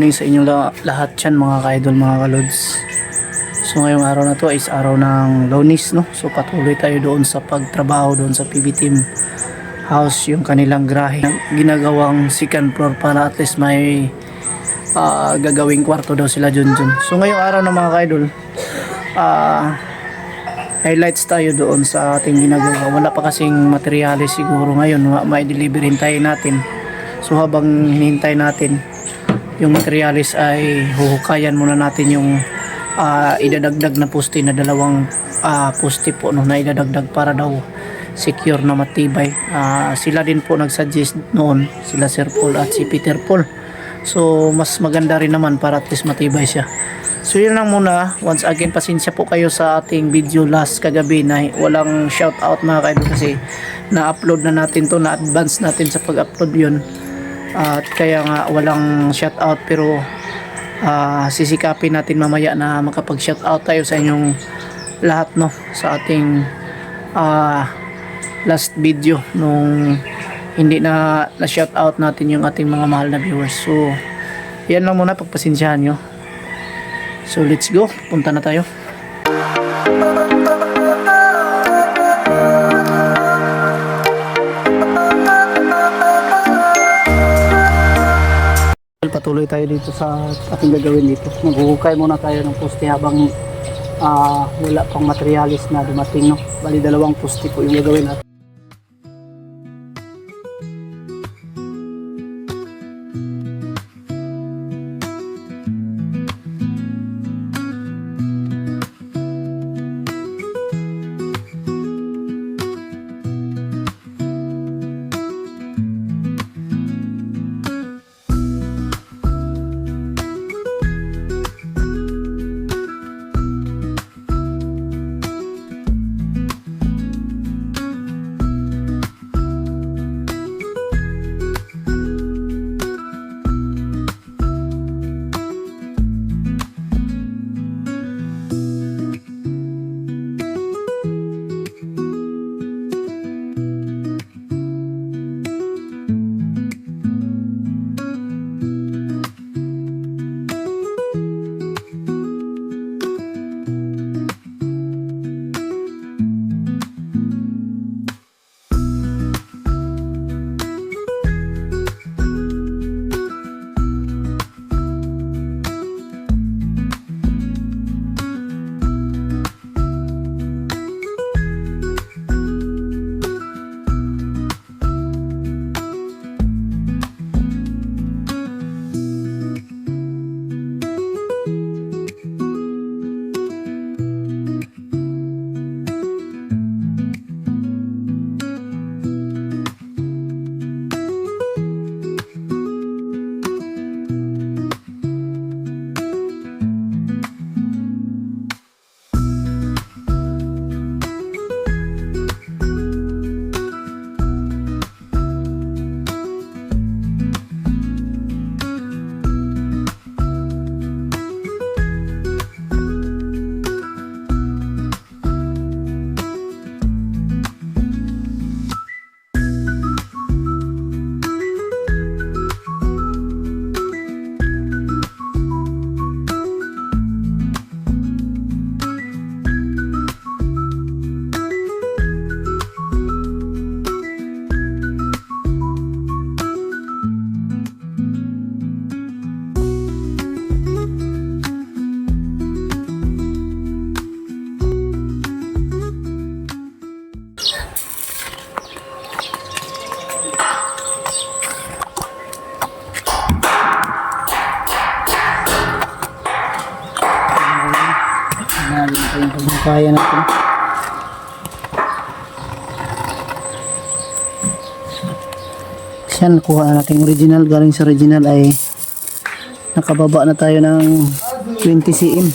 Morning sa inyo lahat yan mga ka-idol, mga ka-lods. So ngayong araw na to is araw ng Lunes, no? So patuloy tayo doon sa pagtrabaho doon sa PB Team House, yung kanilang grahe ginagawang second floor para at least may gagawing kwarto daw sila dun. So ngayong araw na mga ka-idol, highlights tayo doon sa ating ginagawa. Wala pa kasing materyales siguro ngayon, may delivery hintayin natin. So habang hinihintay natin yung materialis ay huhukayan muna natin yung idadagdag na poste na dalawang poste po, no, na idadagdag para daw secure na matibay. Sila din po nagsuggest noon, sila Sir Paul at si Peter Paul. So mas maganda rin naman para at least matibay siya. So yun lang muna. Once again, pasensya po kayo sa ating video last kagabi na walang shout out mga kaidol, kasi na-upload na natin to, na-advance natin sa pag-upload yun. At kaya nga walang shout out, pero sisikapin natin mamaya na makapag shout out tayo sa inyong lahat, no, sa ating last video nung hindi na shout out natin yung ating mga mahal na viewers. So yan lang muna, pagpasensyahan nyo. So let's go, punta na tayo. Patuloy tayo dito sa ating gagawin dito. Maghuhukay muna tayo ng poste habang wala pang materialis na dumating, no. Bali dalawang poste po yung gagawin natin. Kaya natin. Yan, kuha na natin original. Galing sa original ay nakababa na tayo ng 20 cm.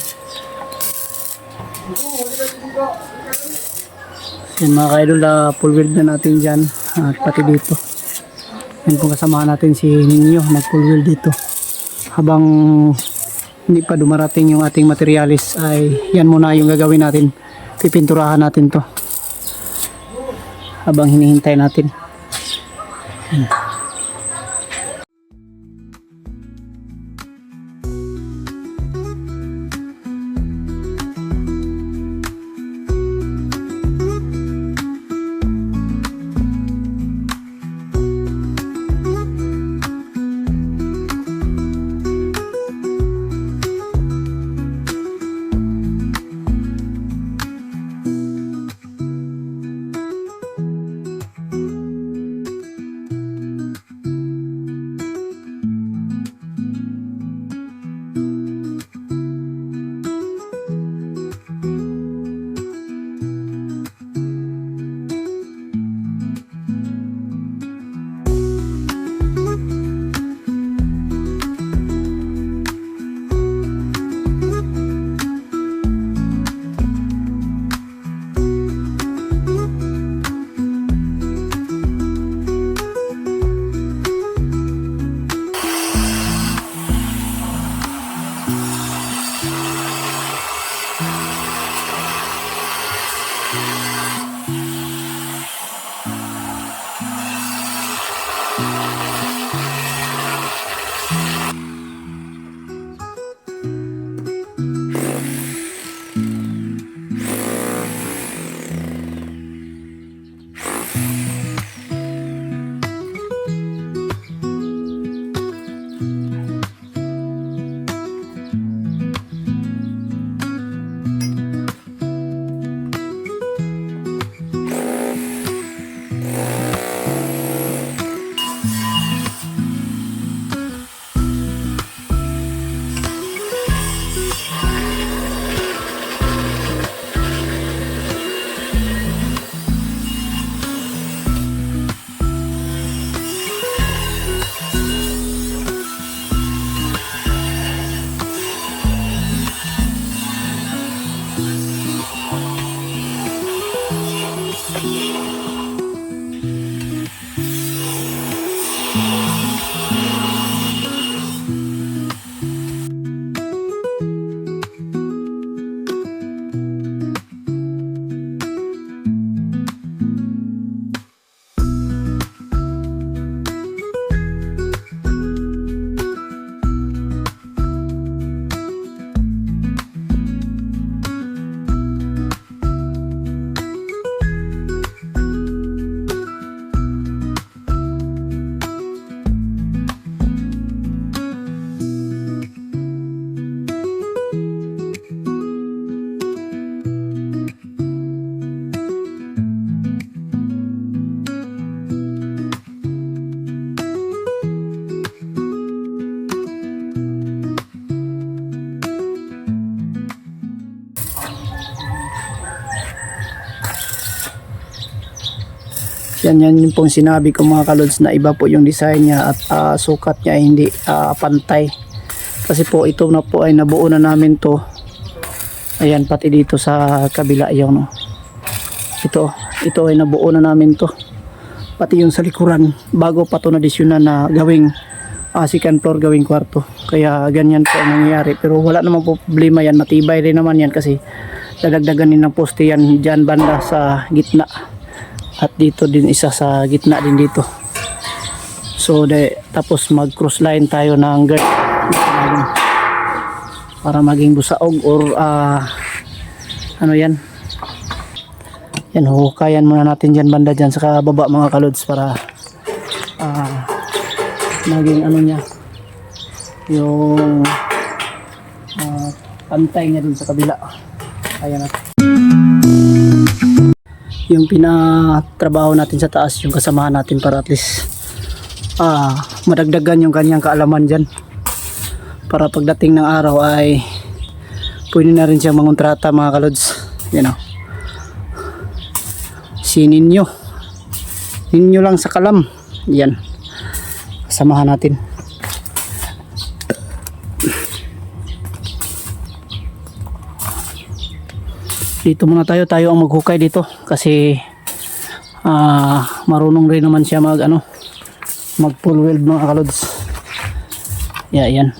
Yan mga ka-idol, full weld na natin dyan at pati dito. Yan po, kasamahan natin si Ninyo, nag full weld dito. Habang hindi pa dumarating yung ating materialis ay yan muna yung gagawin natin. Pipinturahan natin to habang hinihintay natin. Yan yung pong sinabi ko mga kalods na iba po yung design niya at sukat niya ay hindi pantay. Kasi po ito na po ay nabuo na namin to. Ayan, pati dito sa kabila yung no. Ito ay nabuo na namin to. Pati yung sa likuran bago pa to na-desyonan na gawing second floor, gawing kwarto. Kaya ganyan po ang nangyayari. Pero wala namang problema yan. Matibay rin naman yan kasi dadagdagan din ng poste yan dyan banda sa gitna. At dito din isa sa gitna din dito. So tapos mag cross line tayo ng guard para maging busaog or ano yan. Yan, hukayan muna natin dyan banda dyan sa baba mga kalods para maging ano niya yung pantay niya dun sa kabila. Ayan natin. Yung pinatrabaho natin sa taas yung kasamahan natin para at least madagdagan yung kanyang kaalaman dyan para pagdating ng araw ay pwede na rin siyang mangontrata mga kalods. Yan o, si Ninyo lang sa kalam. Yan, kasamahan natin. Dito muna tayo ang maghukay dito kasi marunong rin naman siya mag full weld mga kalods. Yan.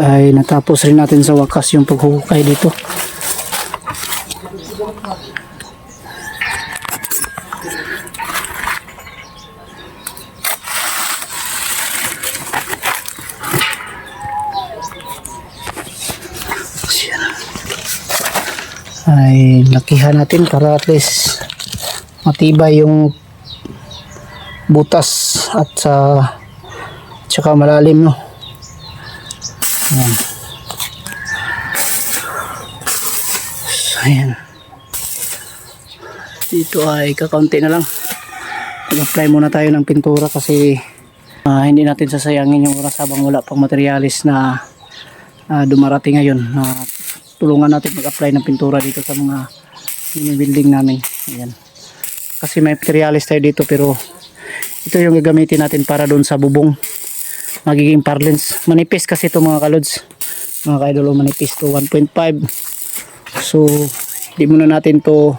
Ay natapos rin natin sa wakas yung paghukay dito. Ay lakihan natin para at least matibay yung butas at saka malalim no. Ayan. Ayan. Dito ay kakaunti na lang. Mag-apply muna tayo ng pintura kasi hindi natin sasayangin yung oras habang wala pang materialis na dumarating ngayon. Tulungan natin mag-apply ng pintura dito sa mga building namin. Ayan. Kasi may materialis tayo dito pero ito yung gagamitin natin para doon sa bubong. Magiging parlance. Manipis kasi ito mga kalods. Mga kaidol, manipis to 1.5. So, hindi muna natin to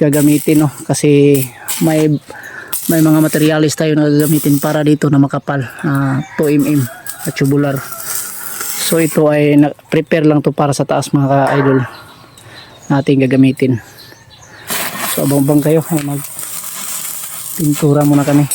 gagamitin no kasi may mga materialis tayo na gagamitin para dito na makapal 2mm at tubular. So ito ay prepare lang to para sa taas mga ka-idol natin gagamitin. So abang-abang kayo, mag pintura muna kami.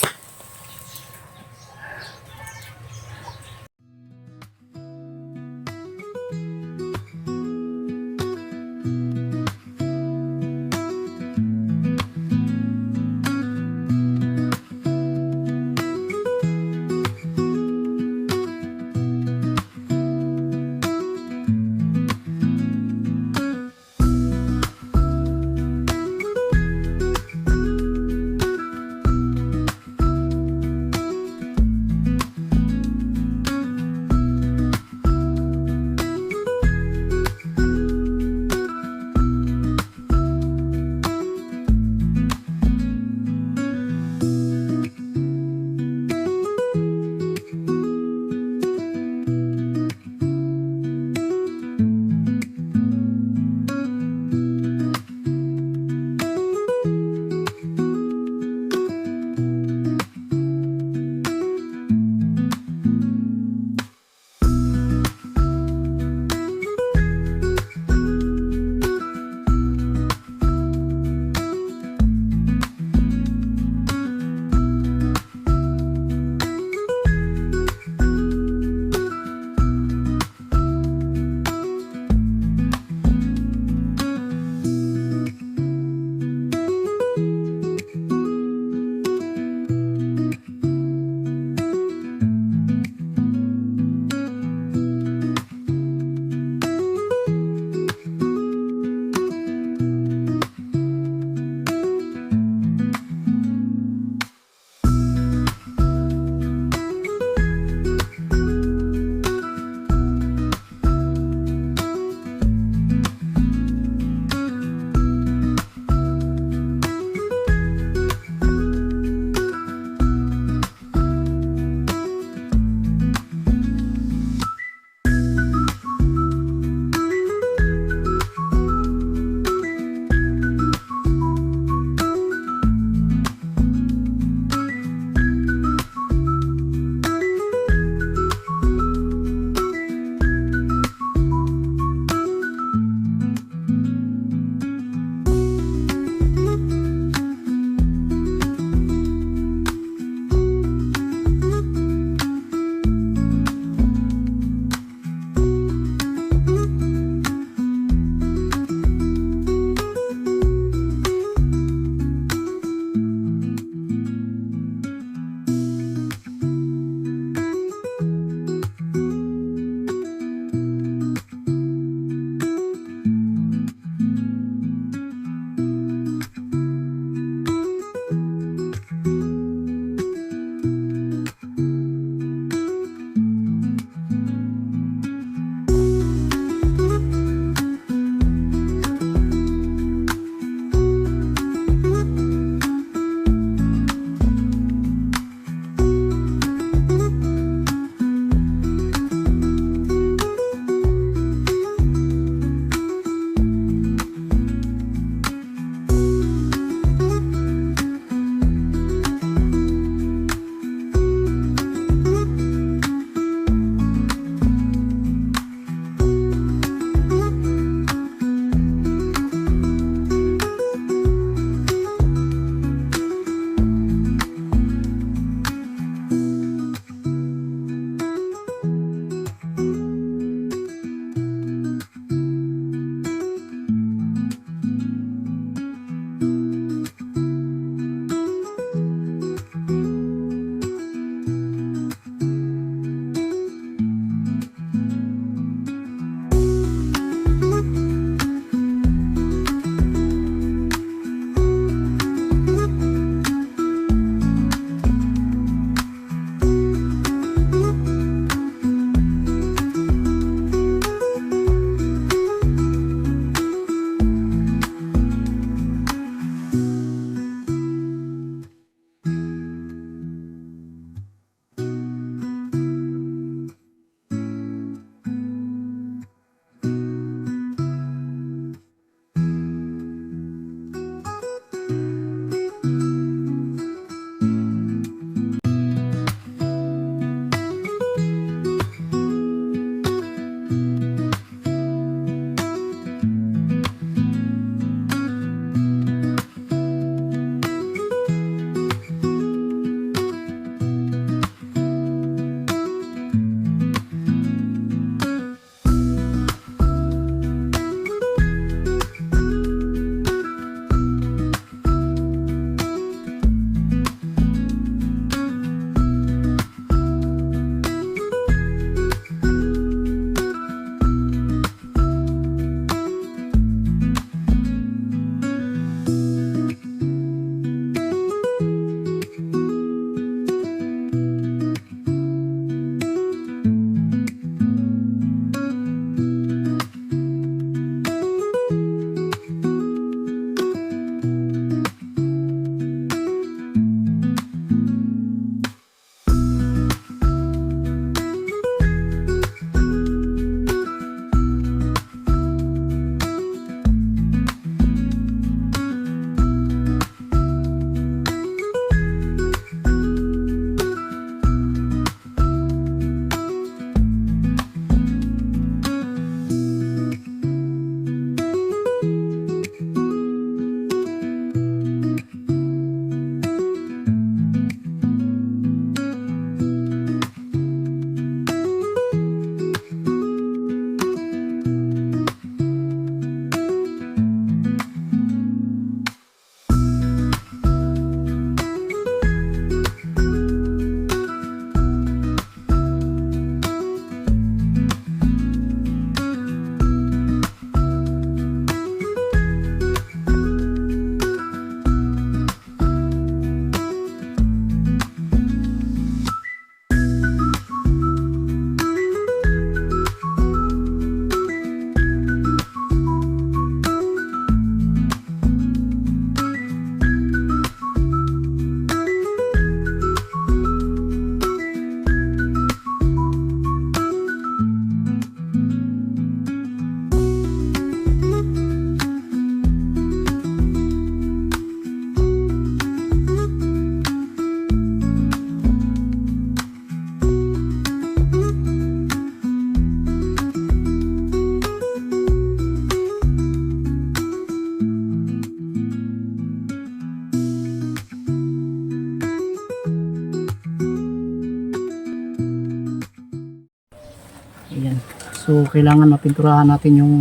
So kailangan mapinturahan natin yung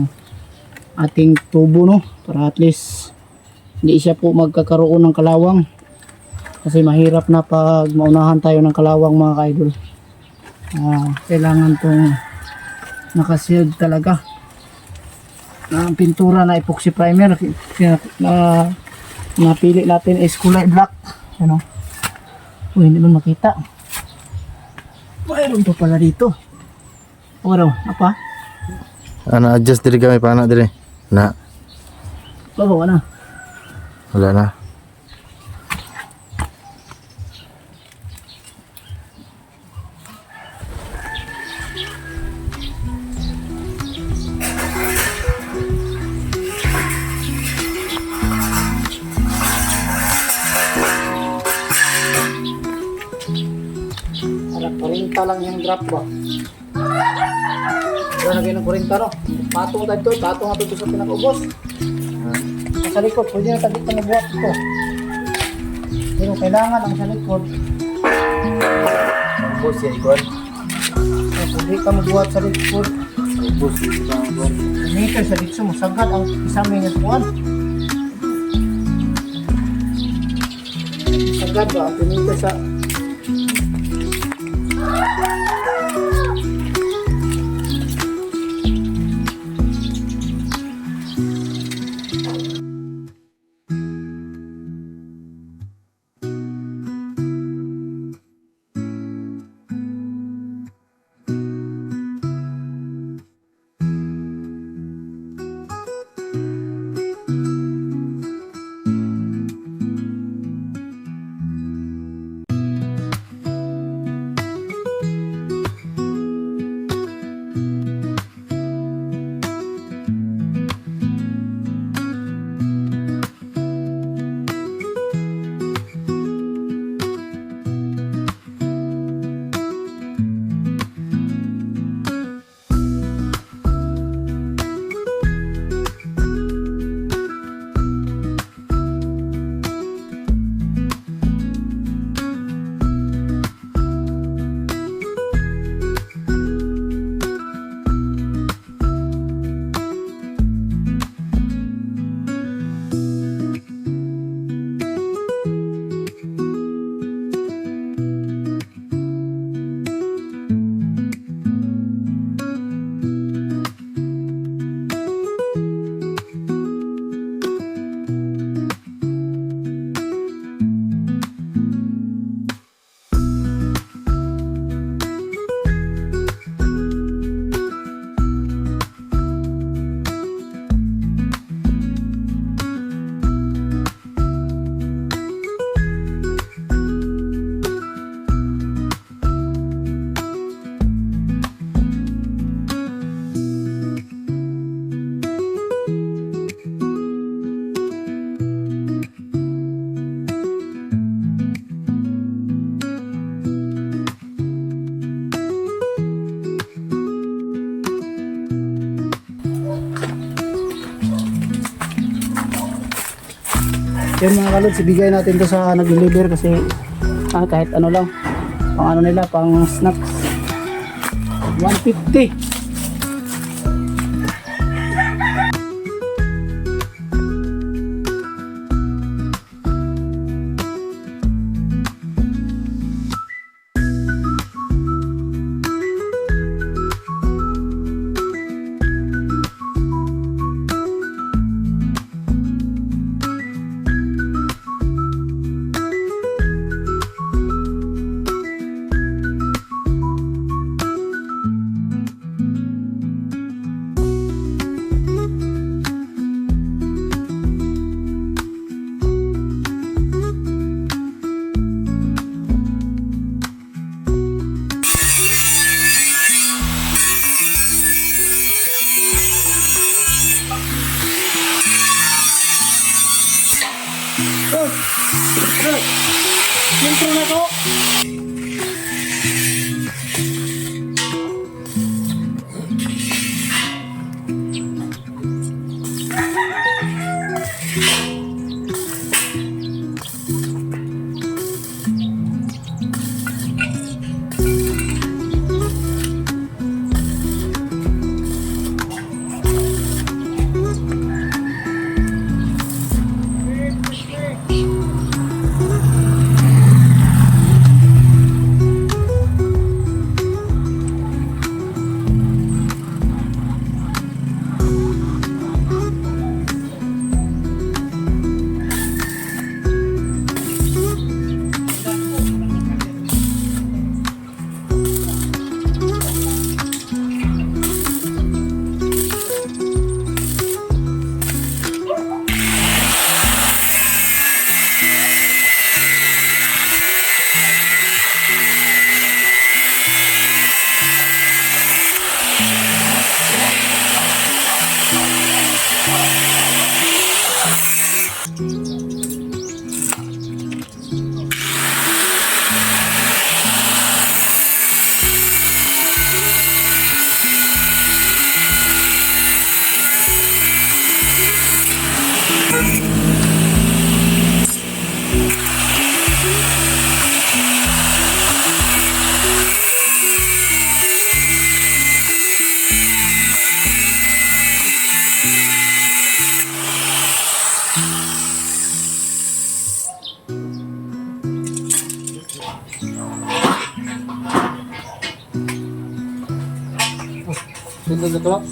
ating tubo, no, para at least hindi siya po magkakaroon ng kalawang, kasi mahirap na pag maunahan tayo ng kalawang mga ka-idol. Kailangan tong nakasealed talaga na pintura na epoxy primer na napili natin is kulay black, ano. Hindi man makita, mayroon pa pala dito. Apa? Ana adjust diri kami pa anak diri. Na. Bawa na. Wala na. Para 40 lang yung drop ba? Wala na kayo ng 40, no? Patong tayo ito, patong nga ito sa pinakaubos. Sa likod, pwede na tagit na buhat ito. Pero kailangan ang sa likod. Ubos ya ikon. Pwede ka mabuhat sa likod. Ubos ya ikon. Meter sa dito mo, sagad ang isang minute buwan. Sagad ba? Ang meter sa... Yan mga kalods, ibigay natin to sa nag-deliver kasi kahit ano lang, pang ano nila, pang snacks. 150. Siyempre na to. dito.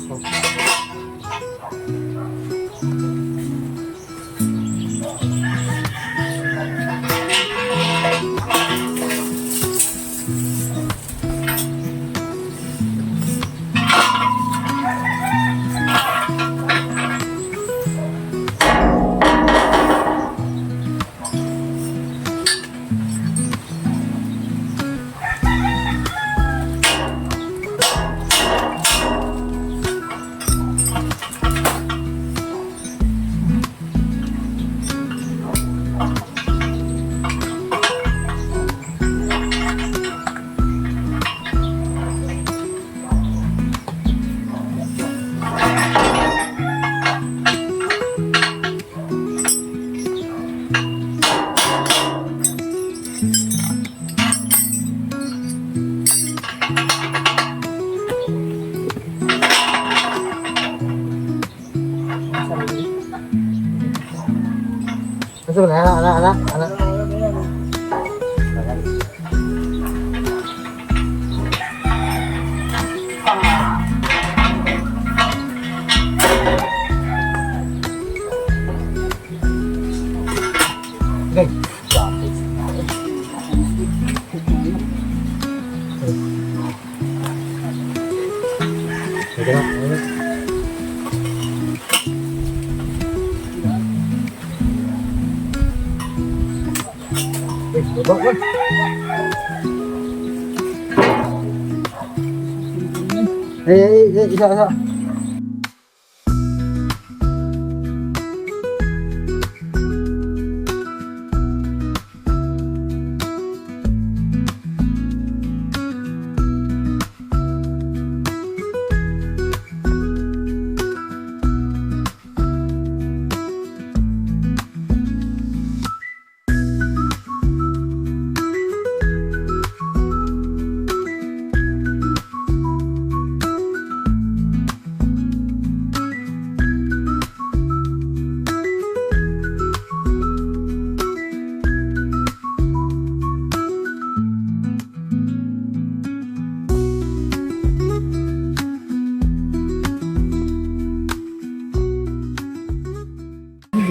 Ito na, ana. Okay. Ito na. Isa.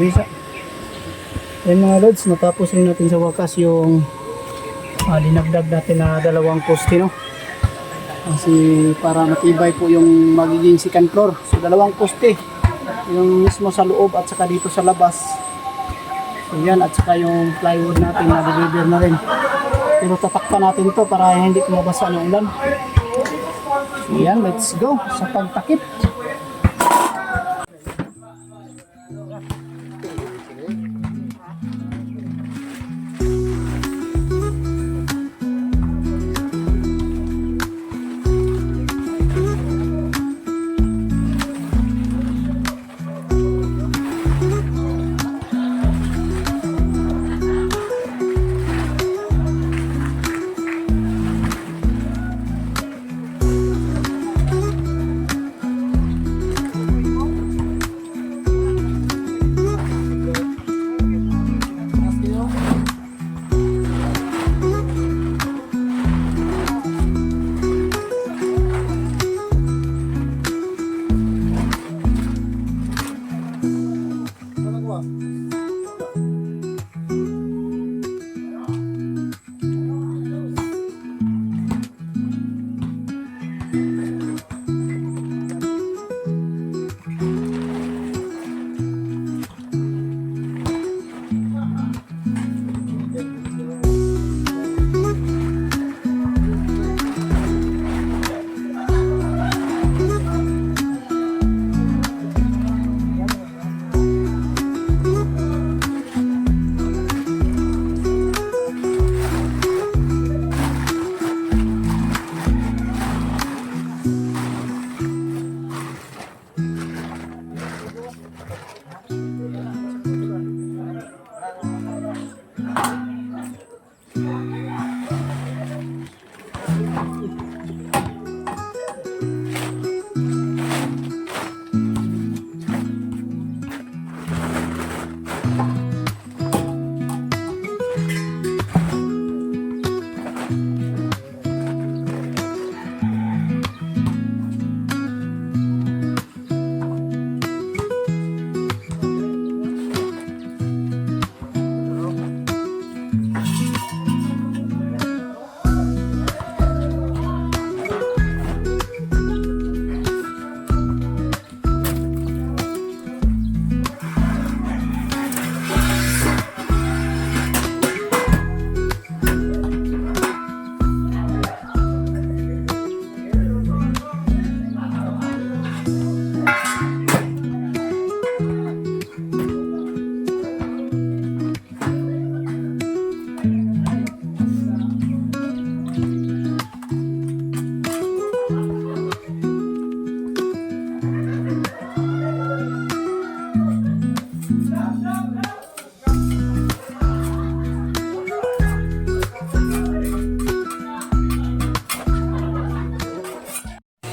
Bisa. Yan mga lods, natapos rin natin sa wakas yung dinagdag natin na 2 poste, no? Kasi para matibay po yung magiging second floor. So 2 poste, yung mismo sa loob at saka dito sa labas. So yan, at saka yung plywood natin na deliver na rin. Pero tatakpan natin to para hindi kumabasa ng ulan. So yan, let's go sa pagtakip.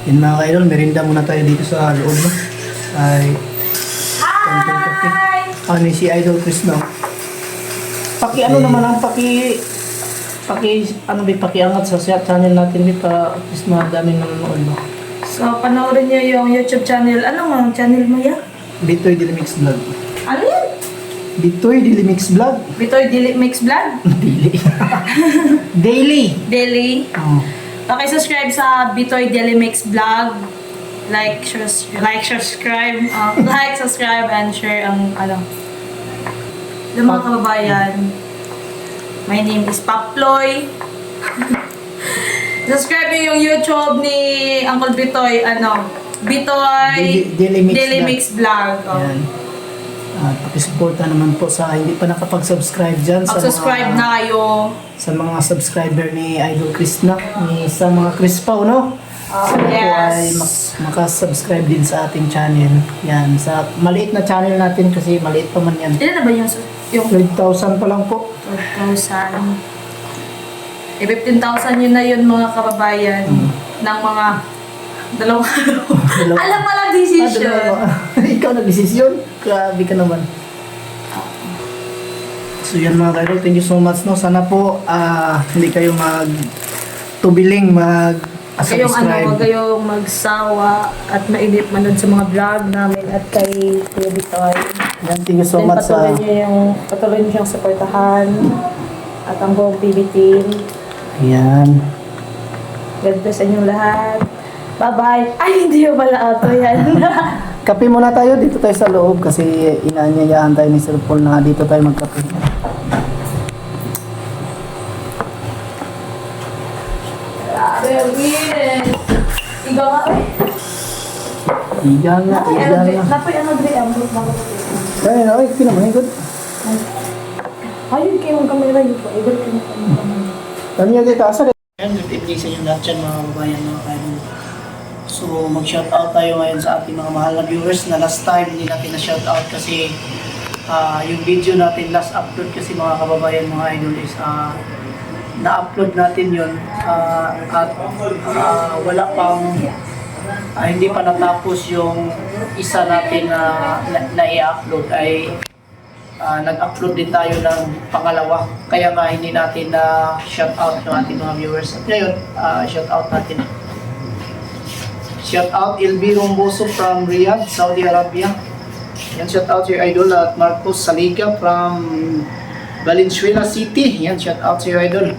Yun mga ka-idol, merinda muna tayo dito sa loob. No? Ay, konting kape. Ano si Idol Chris no? Ano naman ang pakiangat sa channel natin para at least madaming nanonood no? So, panoorin niyo yung YouTube channel. Ano nga ang channel mo yan? Bitoy Dilimix Vlog. Ano yan? Bitoy Dilimix Vlog. Bitoy Dili Mix Vlog? Daily. Daily. Daily. Oh. Okay, subscribe sa Bitoy Daily Mix Vlog. Like, subscribe, and share ang yung mga kababayan. My name is Paploy. Subscribe niyo yung YouTube ni Uncle Bitoy, Bitoy Daily Mix Vlog. Oh. Yan. Pakisuporta naman po sa hindi pa nakapag-subscribe dyan. Subscribe na kayo. Sa mga subscriber ni Idol Chris na. Sa mga Chris Pao, no? Sana po ay makasubscribe din sa ating channel. Yan. Sa maliit na channel natin kasi maliit pa man yan. Ilan na ba yung 12,000 pa lang po. 12,000? 15,000 yun na yun mga kababayan ng mga dalawang araw. Alam mo lang decision. Ikaw nag-desisyon? Grabe ka naman. So yan mga kaidol, thank you so much no. Sana po hindi kayo tubiling Kayong subscribe. huwag kayong magsawa at mainip man dun sa mga vlog namin at kay Kuya Bitoy. Yan, thank you so much Patuloy niyo siyang supportahan at ang buong PB team. Yan. God bless sa inyong lahat. Bye-bye. Ay, hindi yung pala auto yan. Kape muna tayo, dito tayo sa loob kasi inaanyayahan tayo ni Sir Paul na dito tayo magkape. Grabe, weird. Iga nga eh. Iga nga. Napoy ang mag-reambot na ko. Kaya na, ay, pinamahigod. Ayun kayo ang kamera yun po. Igot kayo ang kamera. Kami yung dito, asa rin. Good evening sa inyo lahat dyan mga kababayan, mga kaidol. So mag-shoutout tayo ngayon sa ating mga mahal na viewers na last time hindi natin na-shoutout kasi yung video natin last upload kasi mga kababayan, mga idol is na-upload natin yun at wala pang hindi pa natapos yung isa natin na i-upload ay nag-upload din tayo ng pangalawa kaya nga hindi natin na shoutout yung ating mga viewers at ngayon shoutout natin. Shout out LB Romboso from Riyadh, Saudi Arabia. Yan, shout out to your idol at Marcos Saliga from Valenzuela City. Yan, shout out to your idol.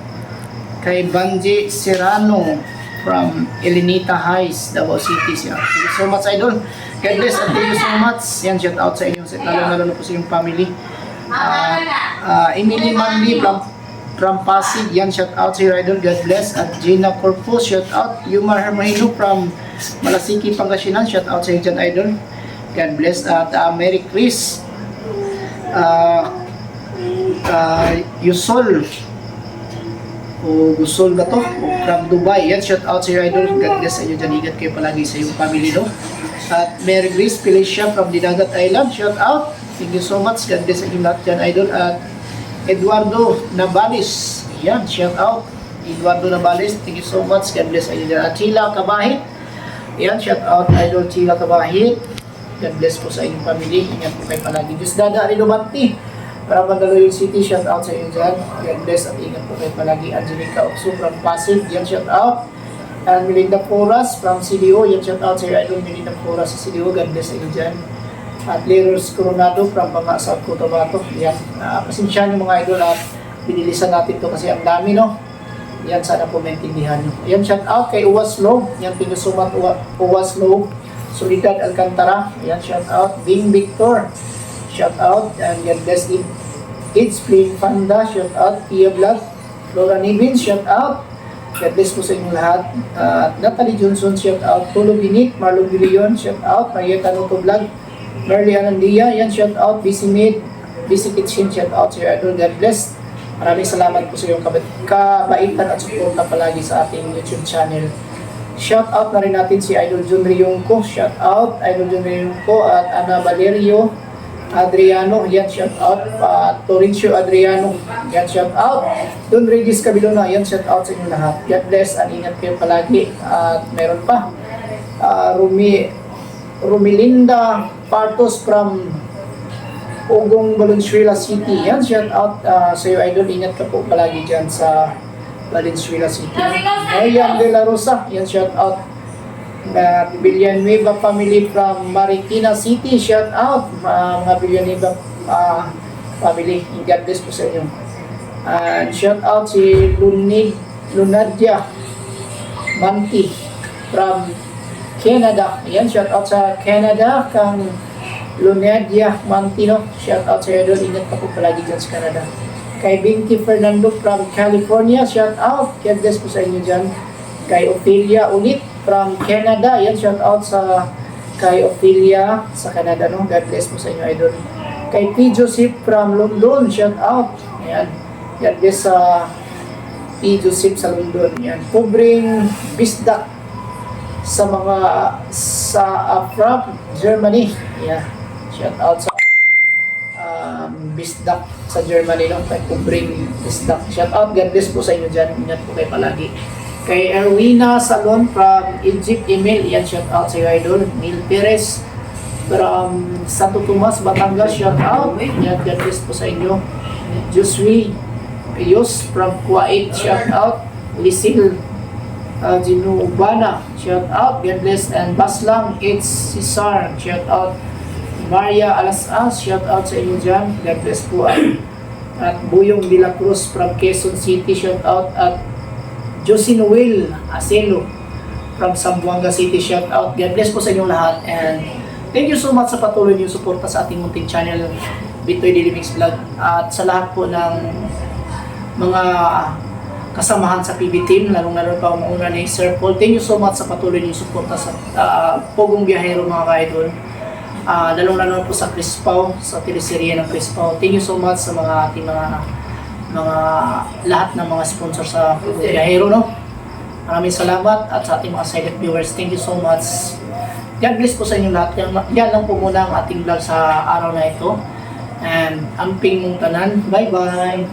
Kay Banji Serrano from Elenita Heights, Davao City. Yan. Thank you so much idol. God bless and thank you so much. Yan, shout out sa inyo. Lalo po sa inyong family. Emily Manli from Pasig. Yan, shout out to your idol. God bless. At Gina Corpus, shout out. Yumar Hermahino from Malasiki, Pangasinan, shout out sa Agent Idol. God bless. At Mary Chris Yusol Gusol ba to? From Dubai. Yan, shout out sa your idol. God bless sa inyo dyan. Ingat kayo palagi sa iyong family, no? At Mary Grace Felicia from Dinagat Island, shout out. Thank you so much. God bless sa inyo lahat dyan, idol. At Eduardo Navalis, yan, shout out. Eduardo Navalis, thank you so much. God bless sa inyo dyan. At Chila Kabahit, yan, shout out idol Chila Kabahit. God bless po sa inyong family. Ingat po kayo palagi. Diyos Dada Arilobanti para Mandaluyong City, shout out sa inyo dyan. God bless at ingat po kayo palagi. Angelica Okso from Pasig, yan, shout out. And Melinda Poras from CDO, yan, shout out sa iyo idol Melinda Poras sa CDO. God bless sa inyo dyan. At Leros Coronado from Banga, South Cotabato, yan. Pasensya nyo mga idol at pinilisan natin to kasi ang dami, no? Yan, sana po maintindihan nyo. Yan, shout out kay Uwas Low. Yan, pinusumat Uwas Low. Solidad Alcantara. Yan, shout out. Bing Victor. Shout out. And God bless it. Kids Playing Panda. Shout out. Pia Vlog. Flora Nibin. Shout out. God bless po sa inyong lahat. Natalie Johnson. Shout out. Tulo Binik. Marlon Bilion. Shout out. Marieta Noto Vlog. Merly Anandia. Yan, shout out. Busy Maid. Busy Kitchen. Shout out sa your idol. God bless. Maraming salamat po sa iyong kabaitan at suporta palagi sa ating YouTube channel. Shout out na rin natin si Idol John Riyongko. Shout out Idol John Riyongko at Ana Valerio Adriano. Yan, shout out. Torincio Adriano. Yan, shout out. Don Regis Cabilona. Yan, shout out sa inyong lahat. God bless and ingat kayo palagi. At meron pa. Rumilinda Partos from Ugong Valenzuela City. Yan, shout out sa iyo, idol. Ingat ka po palagi dyan sa Valenzuela City. Ayan de la Rosa, yan, shout out. Villanueva family from Marikina City, shout out. Mga Villanueva family, God bless po sa inyo. And shout out si Lunadia Manti from Canada. Ayan, shout out sa Canada kang Lunadia Mantino. Shout out sa iyo doon. Ingat pa po palagi dyan sa Canada. Kay Binky Fernando from California, shout out. God bless po sa inyo dyan. Kay Ophelia ulit from Canada. Ayan, shout out sa kay Ophelia sa Canada, no? God bless po sa inyo, idol. Kay P. Joseph from London, shout out. Ayan. God bless sa P. Joseph sa London. Ayan. Pobreng bisdak sa mga from Germany. Yeah. Shout out sa bisdak sa Germany, no? Kay Pobreng bisdak. Shout out. God bless po sa inyo dyan. Ingat po kayo palagi. Kay Erwina Salon from Egypt, email. Yan, shout out sa iyo, idol. Neil Perez from Santo Tomas, Batangas, shout out. Yan, God bless po sa inyo. Josui Yos from Kuwait, shout out. Lisil Ginubana, shout out. God bless. And Baslang H. Cesar, shout out. Maria Alasas, shout out sa inyo dyan. God bless po. At Buyong De La Cruz from Quezon City, shout out. At Josie Noel Acelo from Zamboanga City, shout out. God bless po sa inyong lahat. And thank you so much sa patuloy niyong suporta sa ating munting channel, Bitoy Daily Mix Vlog. At sa lahat po ng mga kasamahan sa PB team, lalong-lalo pa umuuna ni Sir Paul. Thank you so much sa patuloy niyong suporta sa Pogong Biyahero, mga ka-idol. Lalong-lalo po sa Chris Pao, sa teleserye ng Chris Pao. Thank you so much sa mga ating mga lahat ng mga sponsor sa Pogong Biyahero, no? Maraming salamat. At sa ating mga silent viewers, thank you so much. God bless po sa inyo lahat. Yan lang po muna ang ating vlog sa araw na ito. And amping mong tanan. Bye-bye!